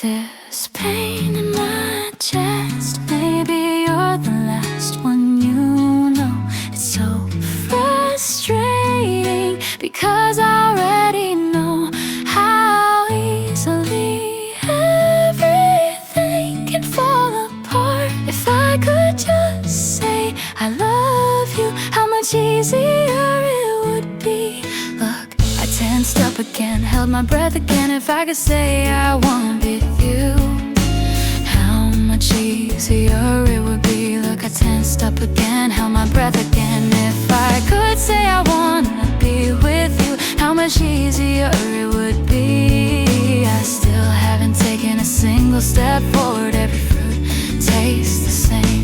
There's pain in my chest. Maybe you're the last one you know. It's so frustrating because I already know how easily everything can fall apart. If I could just say I love you, how much easier it would be. Look, I tensed up again, held my breath again. If I could say I wanted you, how much easier it would be. Look, I tensed up again, held my breath again. If I could say I wanna be with you, how much easier it would be. I still haven't taken a single step forward. Every fruit tastes the same.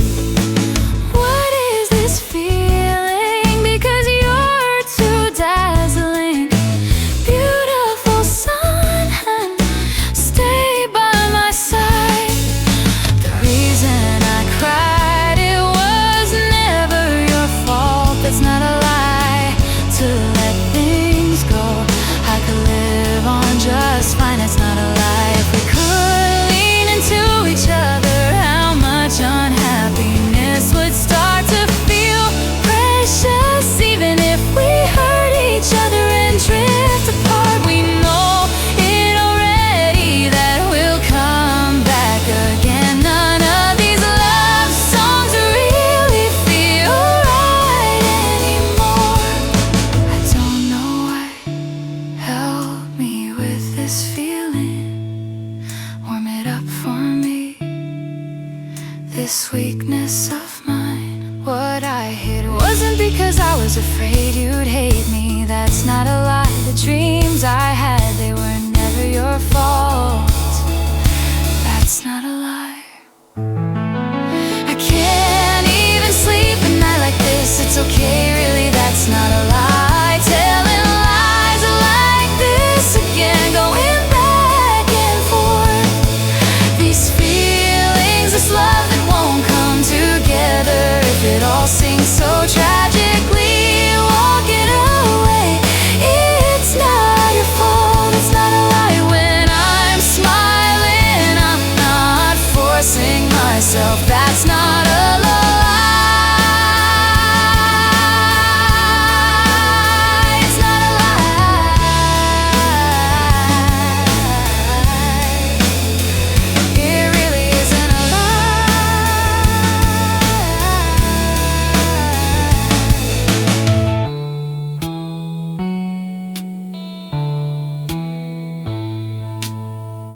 What is this feeling? Because you're too dazzling. Beautiful sun, stay by my side. The reason I cried, it was never your fault. That's not a lie. To let things go, I could live on just fine. It's not a lie. If we could lean into each other, how much unhappiness would start to feel precious. Even if we hurt each other and drift apart, we know it already that we'll come back again. None of these love songs really feel right anymore. I don't know why. Help me with this feeling. Warm it up for me. This weakness of mine. What I hid wasn't because I was afraid you'd hate me. That's not a lie. The dreams I had